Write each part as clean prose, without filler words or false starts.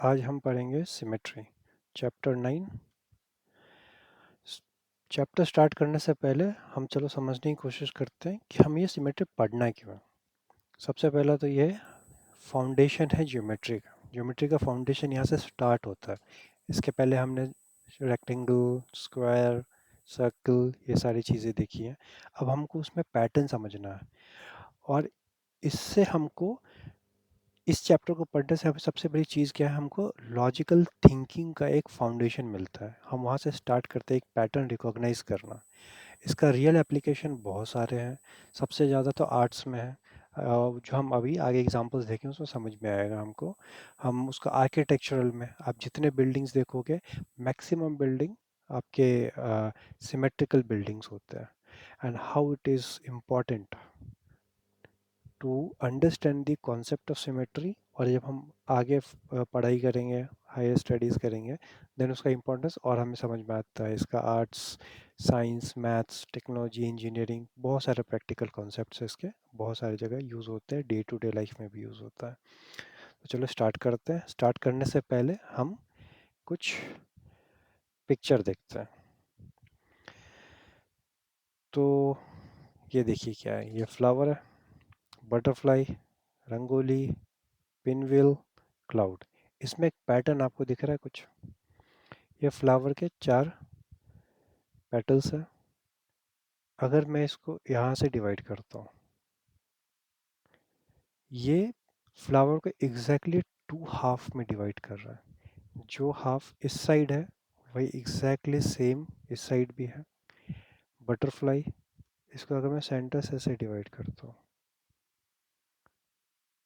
आज हम पढ़ेंगे सिमेट्री चैप्टर 9। चैप्टर स्टार्ट करने से पहले हम चलो समझने की कोशिश करते हैं कि हम ये सिमेट्री पढ़ना क्यों है। सबसे पहला तो ये फाउंडेशन है ज्योमेट्री का फाउंडेशन यहाँ से स्टार्ट होता है। इसके पहले हमने रेक्टेंगल, स्क्वायर, सर्कल ये सारी चीज़ें देखी हैं। अब हमको उसमें पैटर्न समझना है और इससे हमको इस चैप्टर को पढ़ने से हमें सबसे बड़ी चीज़ क्या है, हमको लॉजिकल थिंकिंग का एक फाउंडेशन मिलता है। हम वहाँ से स्टार्ट करते हैं एक पैटर्न रिकॉग्नाइज करना। इसका रियल एप्लीकेशन बहुत सारे हैं। सबसे ज़्यादा तो आर्ट्स में है। जो हम अभी आगे एग्जांपल्स देखें उसमें समझ में आएगा हमको। हम उसका आर्किटेक्चरल में आप जितने बिल्डिंग्स देखोगे, मैक्सिमम बिल्डिंग आपके सिमेट्रिकल बिल्डिंग्स होते हैं। And how it is important to understand the concept of symmetry. और जब हम आगे पढ़ाई करेंगे, हायर स्टडीज़ करेंगे, देन उसका इम्पोर्टेंस और हमें समझ में आता है। इसका arts, science, maths, technology, engineering, बहुत सारे प्रैक्टिकल कॉन्सेप्ट्स हैं इसके। बहुत सारी जगह यूज़ होते हैं, डे टू डे लाइफ में भी यूज़ होता है। तो चलो स्टार्ट करते हैं। स्टार्ट करने से पहले हम कुछ पिक्चर देखते हैं। तो ये देखिए क्या है, ये फ्लावर है, बटरफ्लाई, रंगोली, पिनविल, क्लाउड। इसमें एक पैटर्न आपको दिख रहा है कुछ। ये फ्लावर के 4 पेटल्स हैं। अगर मैं इसको यहाँ से डिवाइड करता हूँ, ये फ्लावर को एग्जैक्टली 2 हाफ में डिवाइड कर रहा है। जो हाफ इस साइड है वही एग्जैक्टली सेम इस साइड भी है। बटरफ्लाई, इसको अगर मैं सेंटर से ऐसे डिवाइड करता हूँ,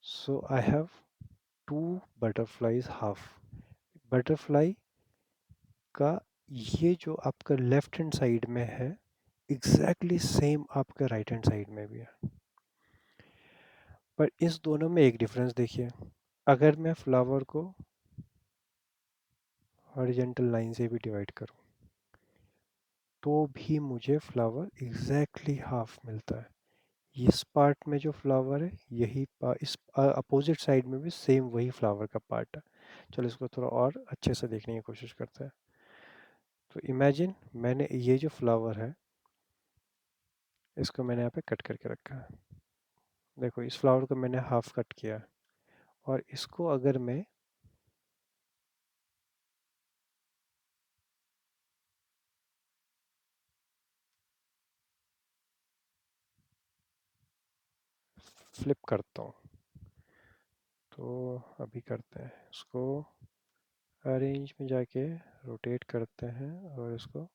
so I have 2 butterflies half. Butterfly का ये जो आपका लेफ्ट हैंड साइड में है, एग्जैक्टली सेम आपका राइट हैंड साइड में भी है। पर इस दोनों में एक डिफरेंस देखिए। अगर मैं फ्लावर को हॉरिजेंटल लाइन से भी डिवाइड करूं, तो भी मुझे फ्लावर एग्जैक्टली हाफ मिलता है। इस पार्ट में जो फ्लावर है, इस अपोजिट साइड में भी सेम वही फ्लावर का पार्ट है। चलो इसको थोड़ा और अच्छे से देखने की कोशिश करते हैं। तो इमेजिन मैंने ये जो फ्लावर है, इसको मैंने यहाँ पे कट करके रखा है। देखो इस फ्लावर को मैंने हाफ कट किया और इसको अगर मैं फ्लिप करता हूँ, तो अभी करते हैं इसको अरेंज में जाके रोटेट करते हैं और इसको,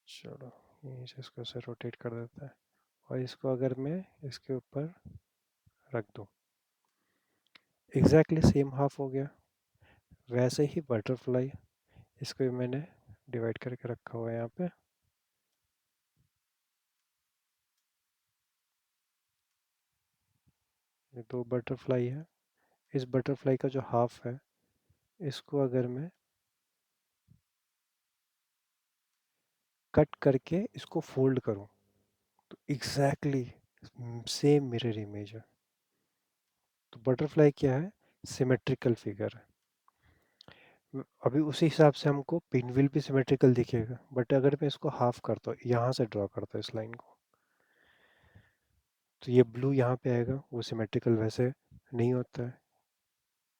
चलो यहीं से इसको ऐसे रोटेट कर देते हैं। और इसको अगर मैं इसके ऊपर रख दूँ, एग्जैक्टली सेम हाफ हो गया। वैसे ही बटरफ्लाई, इसको भी मैंने डिवाइड करके रखा हुआ है यहाँ पे। ये 2 बटरफ्लाई है। इस बटरफ्लाई का जो हाफ है, इसको अगर मैं कट करके इसको फोल्ड करूँ, तो एग्जैक्टली सेम मिरर इमेज है। तो बटरफ्लाई क्या है, सिमेट्रिकल फिगर है। अभी उसी हिसाब से हमको पिनविल भी सिमेट्रिकल दिखेगा। बट अगर मैं इसको हाफ करता हूँ, यहाँ से ड्रॉ करता हूँ इस लाइन को, तो ये ब्लू यहाँ पे आएगा, वो सिमेट्रिकल वैसे नहीं होता है।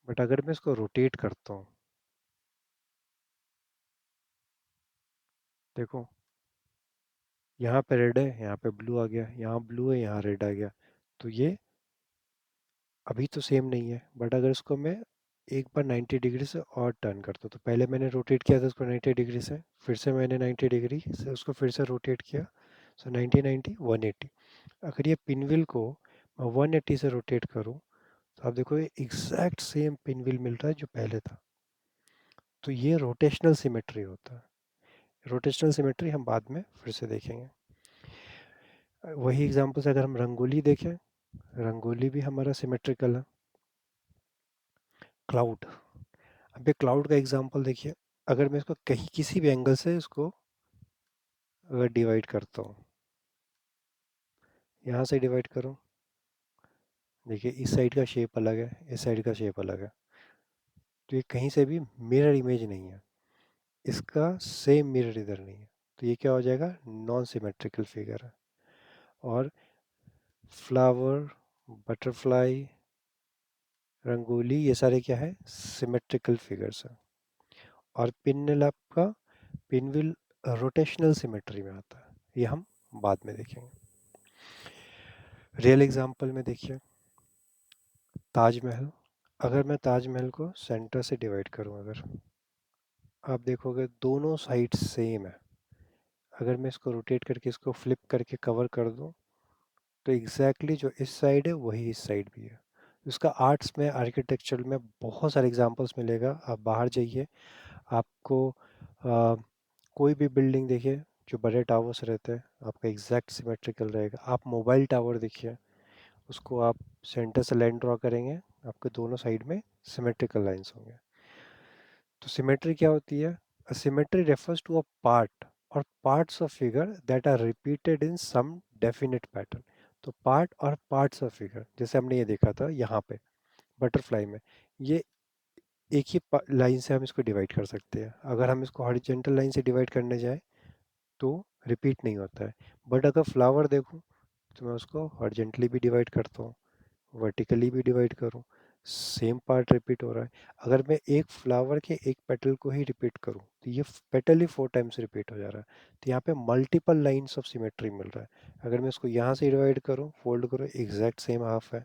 बट अगर मैं इसको रोटेट करता हूँ, देखो यहाँ पे रेड है, यहाँ पे ब्लू आ गया, यहाँ ब्लू है, यहाँ रेड आ गया। तो ये अभी तो सेम नहीं है। बट अगर इसको मैं एक बार 90 डिग्री से और टर्न करता हूँ, तो पहले मैंने रोटेट किया था उसको 90 डिग्री से, फिर से मैंने 90 डिग्री से उसको फिर से रोटेट किया। सो 90 90 180। अगर ये पिनविल को मैं 180 से रोटेट करूँ, तो आप देखो ये एग्जैक्ट सेम पिनविल मिल रहा है जो पहले था। तो ये रोटेशनल सिमेट्री होता है। रोटेशनल सिमेट्री हम बाद में फिर से देखेंगे। वही एग्जांपल से अगर हम रंगोली देखें, रंगोली भी हमारा सिमेट्रिकल है। क्लाउड, अब ये क्लाउड का एग्जांपल देखिए। अगर मैं इसको कहीं किसी भी एंगल से इसको अगर डिवाइड करता हूँ, यहाँ से डिवाइड करूँ, देखिए इस साइड का शेप अलग है, इस साइड का शेप अलग है, तो ये कहीं से भी मिरर इमेज नहीं है, इसका सेम मिरर इधर नहीं है, तो ये क्या हो जाएगा, नॉन सिमेट्रिकल फिगर है। और फ्लावर, बटरफ्लाई, रंगोली, ये सारे क्या है, सिमेट्रिकल फिगर्स है। और पिनल आपका, पिनविल रोटेशनल सिमेट्री में आता है, ये हम बाद में देखेंगे। रियल एग्जांपल में देखिए, ताजमहल, अगर मैं ताजमहल को सेंटर से डिवाइड करूं, अगर आप देखोगे दोनों साइड सेम है, अगर मैं इसको रोटेट करके इसको फ्लिप करके कवर कर दूं, तो एग्जैक्टली जो इस साइड है वही इस साइड भी है। इसका आर्ट्स में, आर्किटेक्चर में बहुत सारे एग्जांपल्स मिलेगा, आप बाहर जाइए, आपको आ, कोई भी बिल्डिंग देखिए जो बड़े टावर्स रहते हैं, आपका एग्जैक्ट सिमेट्रिकल रहेगा। आप मोबाइल टावर देखिए, उसको आप सेंटर से लाइन ड्रॉ करेंगे, आपके दोनों साइड में सिमेट्रिकल लाइंस होंगे। तो सिमेट्री क्या होती है, a symmetry refers to a part और parts of figure that are repeated in some definite pattern. तो पार्ट और पार्ट्स ऑफ फिगर, जैसे हमने ये देखा था यहाँ पे बटरफ्लाई में, ये एक ही लाइन से हम इसको डिवाइड कर सकते हैं। अगर हम इसको हॉरिजेंटल लाइन से डिवाइड करने जाए तो रिपीट नहीं होता है, बट अगर फ्लावर देखूँ तो मैं उसको हॉरिजेंटली भी डिवाइड करता हूँ, वर्टिकली भी डिवाइड करूँ, सेम पार्ट रिपीट हो रहा है। अगर मैं एक फ्लावर के एक पेटल को ही रिपीट करूँ तो ये पेटल ही 4 टाइम्स रिपीट हो जा रहा है, तो यहाँ पे मल्टीपल लाइन्स ऑफ सिमेट्री मिल रहा है। अगर मैं इसको यहाँ से डिवाइड करूँ, फोल्ड करूँ, एग्जैक्ट सेम हाफ है,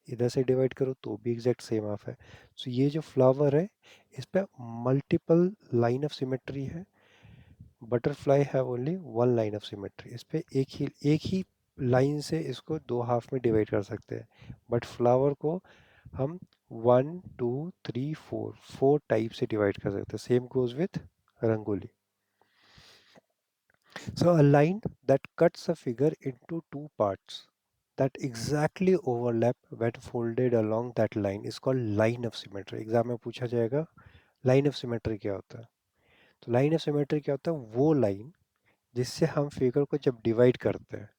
इधर से डिवाइड करो तो भी एग्जैक्ट सेम हाफ है। सो ये जो फ्लावर है, इस पे मल्टीपल लाइन ऑफ सिमेट्री है। Butterfly have only one line of symmetry, इस पे एक ही लाइन से इसको दो हाफ में डिवाइड कर सकते हैं, बट फ्लावर को हम 1 2 3 4 टाइप से डिवाइड कर सकते हैं। Same goes with rangoli. So a line that cuts a figure into two parts that exactly overlap when folded along that line is called line of symmetry. Exam में पूछा जाएगा line of symmetry क्या होता है। तो लाइन ऑफ सिमेट्री क्या होता है, वो लाइन जिससे हम फिगर को जब डिवाइड करते हैं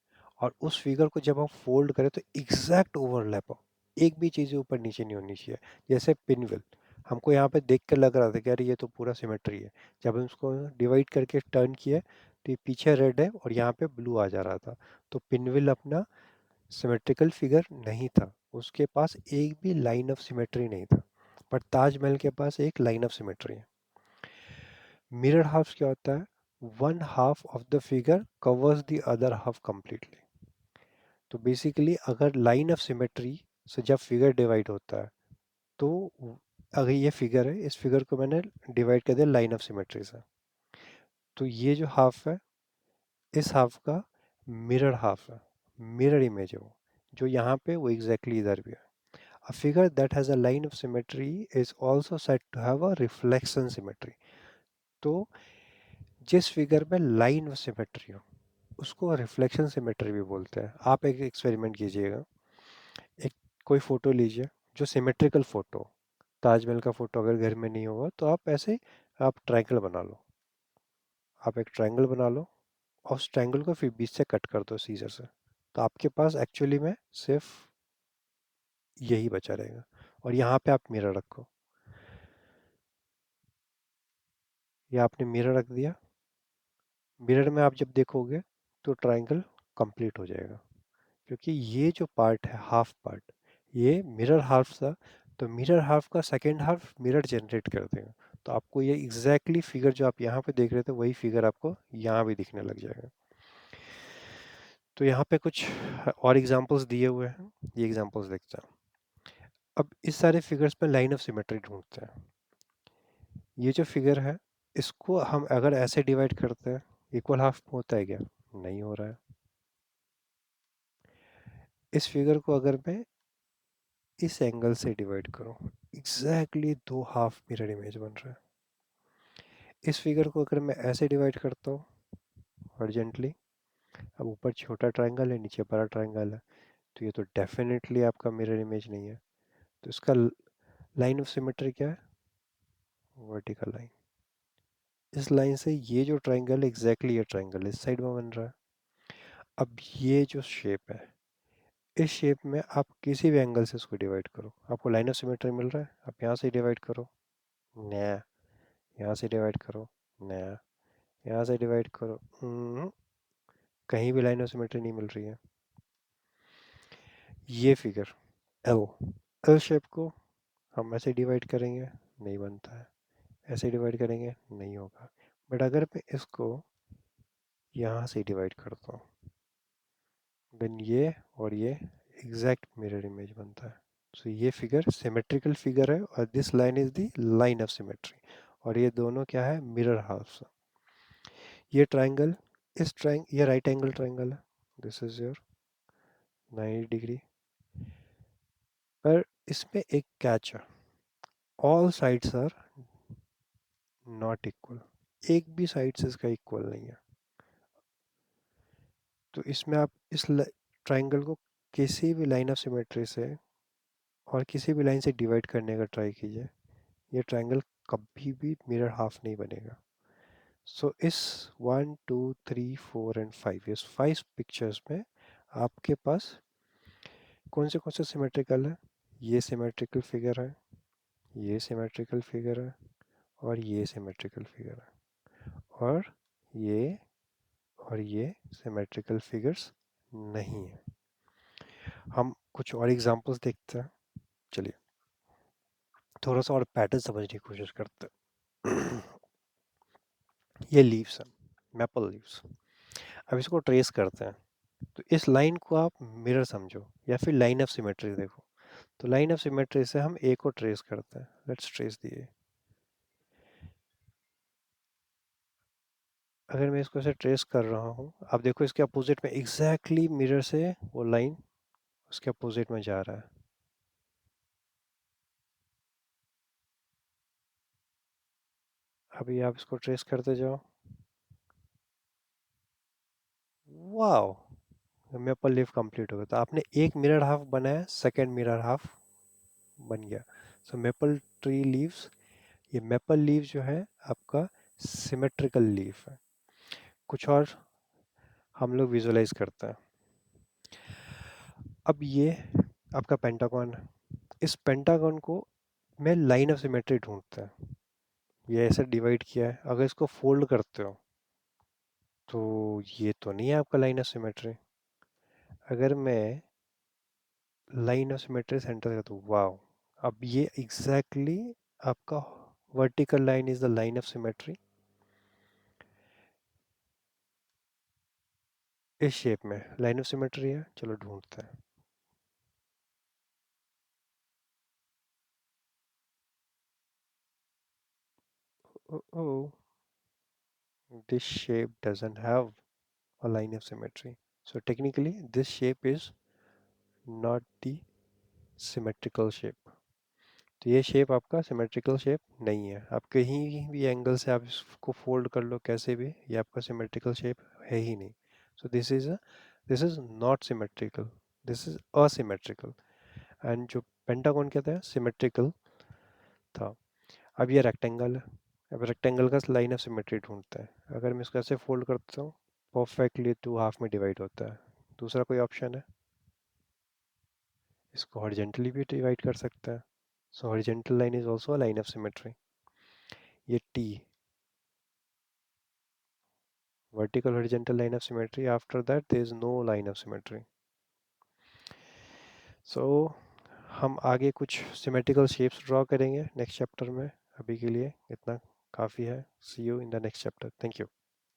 और उस फिगर को जब हम फोल्ड करें तो एग्जैक्ट ओवरलैप हो, एक भी चीज़ ऊपर नीचे नहीं होनी चाहिए। जैसे पिनविल, हमको यहाँ पे देख कर लग रहा था कि अरे ये तो पूरा सिमेट्री है, जब हम इसको डिवाइड करके टर्न किए तो ये पीछे रेड है और यहाँ पे ब्लू आ जा रहा था, तो पिनविल अपना सिमेट्रिकल फिगर नहीं था, उसके पास एक भी लाइन ऑफ सिमेट्री नहीं था। पर ताजमहल के पास एक लाइन ऑफ सिमेट्री है। मिरर हाफ क्या होता है, one half of the figure covers the other half completely. तो बेसिकली अगर लाइन ऑफ सिमेट्री से जब फिगर डिवाइड होता है, तो अगर ये फिगर है, इस फिगर को मैंने डिवाइड कर दिया लाइन ऑफ सिमेट्री से, तो ये जो हाफ है, इस हाफ का मिरर हाफ है, मिरर इमेज है वो, जो यहाँ पे वो एग्जैक्टली इधर भी है। A figure that has a line of symmetry is also said to have a reflection symmetry. तो जिस फिगर में लाइन ऑफ सिमेट्री हो उसको रिफ्लेक्शन सिमेट्री भी बोलते हैं। आप एक एक्सपेरिमेंट कीजिएगा, एक कोई फोटो लीजिए जो सिमेट्रिकल फोटो, ताजमहल का फोटो अगर घर में नहीं होगा तो आप ऐसे आप ट्रायंगल बना लो, आप एक ट्रायंगल बना लो और उस ट्रायंगल को फिर बीच से कट कर दो सीजर से, तो आपके पास एक्चुअली में सिर्फ यही बचा रहेगा। और यहाँ पे आप मिरर रखो, या आपने मिरर रख दिया, मिरर में आप जब देखोगे तो ट्रायंगल कंप्लीट हो जाएगा, क्योंकि ये जो पार्ट है हाफ पार्ट, ये मिरर हाफ था, तो मिरर हाफ का सेकेंड हाफ मिरर जनरेट कर देगा, तो आपको ये एग्जैक्टली फिगर जो आप यहाँ पे देख रहे थे वही फिगर आपको यहाँ भी दिखने लग जाएगा। तो यहाँ पे कुछ और एग्जांपल्स दिए हुए हैं, ये एग्जांपल्स देखते हैं। अब इस सारे फिगर्स पे लाइन ऑफ सिमेट्री ढूंढते हैं। ये जो फिगर है, इसको हम अगर ऐसे डिवाइड करते हैं, इक्वल हाफ होता है क्या, नहीं हो रहा है। इस फिगर को अगर मैं इस एंगल से डिवाइड करूं, एग्जैक्टली दो हाफ मिरर इमेज बन रहा है। इस फिगर को अगर मैं ऐसे डिवाइड करता हूँ हॉरिजॉन्टली, अब ऊपर छोटा ट्रायंगल है, नीचे बड़ा ट्रायंगल है, तो ये तो डेफिनेटली आपका मिरर इमेज नहीं है। तो इसका लाइन ऑफ सिमेट्री क्या है, वर्टिकल लाइन। इस लाइन से ये जो ट्रायंगल है, एग्जैक्टली ये ट्रायंगल इस साइड में बन रहा है। अब ये जो शेप है, इस शेप में आप किसी भी एंगल से इसको डिवाइड करो, आपको लाइन ऑफ सिमेट्री मिल रहा है, आप यहाँ से डिवाइड करो, नया, यहाँ से डिवाइड करो, नया, यहाँ से डिवाइड करो, कहीं भी लाइन ऑफ सिमेट्री नहीं मिल रही है। ये फिगर एल, एल शेप को हम ऐसे डिवाइड करेंगे, नहीं बनता है, ऐसे डिवाइड करेंगे, नहीं होगा। बट अगर मैं इसको यहाँ से डिवाइड करता हूँ, देन ये और ये एग्जैक्ट मिरर इमेज बनता है। सो ये फिगर सिमेट्रिकल फिगर है और this line is the line of symmetry, और ये दोनों क्या है, मिरर हाफ्स। ये ट्राइंगल, ये राइट एंगल ट्राइंगल है, दिस इज योर 90 डिग्री, पर इसमें एक कैच है, all sides are not equal, एक भी साइड से इसका इक्वल नहीं है। तो इसमें आप इस ट्राइंगल को किसी भी लाइन ऑफ सिमेट्री से और किसी भी लाइन से डिवाइड करने का ट्राई कीजिए, ये ट्राइंगल कभी भी मिरर हाफ नहीं बनेगा। सो इस 1 2 3 4 एंड 5, इस 5 पिक्चर्स में आपके पास कौन से सिमेट्रिकल है, ये सिमेट्रिकल फिगर है, ये सिमेट्रिकल फिगर है, और ये सिमेट्रिकल फिगर है, और ये और ये सिमेट्रिकल फिगर्स नहीं है। हम कुछ और एग्जांपल्स देखते हैं, चलिए थोड़ा सा और पैटर्न समझने की कोशिश करते हैं। ये लीव्स हैं, मैपल लीव्स। अब इसको ट्रेस करते हैं, तो इस लाइन को आप मिरर समझो या फिर लाइन ऑफ सिमेट्री देखो। तो लाइन ऑफ सिमेट्री से हम ए को ट्रेस करते हैं, लेट्स ट्रेस दी ए। अगर मैं इसको ऐसे ट्रेस कर रहा हूँ, आप देखो इसके अपोजिट में एग्जैक्टली मिरर से वो लाइन उसके अपोजिट में जा रहा है। अभी आप इसको ट्रेस करते जाओ, वाह, मेपल लीफ कंप्लीट हो गया। तो आपने एक मिरर हाफ बनाया, सेकेंड मिरर हाफ बन गया। सो मेपल ट्री लीव्स, ये मेपल लीव जो है आपका सिमेट्रिकल लीफ है। कुछ और हम लोग विजुलाइज करते हैं। अब ये आपका पेंटागन है, इस पेंटागन को मैं लाइन ऑफ सिमेट्री ढूंढता है, ये ऐसे डिवाइड किया है, अगर इसको फोल्ड करते हो तो ये तो नहीं है आपका लाइन ऑफ सिमेट्री। अगर मैं लाइन ऑफ सिमेट्री सेंटर का, तो वाओ, अब ये एग्जैक्टली आपका vertical line is the line of symmetry. इस शेप में लाइन ऑफ सिमेट्री है, चलो ढूंढते हैं। Oh, this shape doesn't have a line of symmetry. So technically, this shape is not the symmetrical shape. तो ये शेप आपका सिमेट्रिकल शेप नहीं है। आप कहीं भी एंगल से आप इसको फोल्ड कर लो कैसे भी, ये आपका सिमेट्रिकल शेप है ही नहीं। So this is not symmetrical, this is asymmetrical. And जो पेंटागन कहते हैं सिमेट्रिकल था। अब ये रेक्टेंगल है, अब रेक्टेंगल का लाइन ऑफ सिमेट्री ढूंढते हैं। अगर मैं इसको ऐसे फोल्ड करता हूँ, परफेक्टली टू हाफ में डिवाइड होता है। दूसरा कोई ऑप्शन है, इसको हॉरिजेंटली भी डिवाइड कर सकता है। So horizontal line is also a line of symmetry. ये टी, vertical horizontal line of symmetry, after that there is no line of symmetry. So हम आगे कुछ सिमेट्रिकल शेप्स ड्रॉ करेंगे नेक्स्ट चैप्टर में। अभी के लिए इतना काफ़ी है। See you in the next chapter, thank you.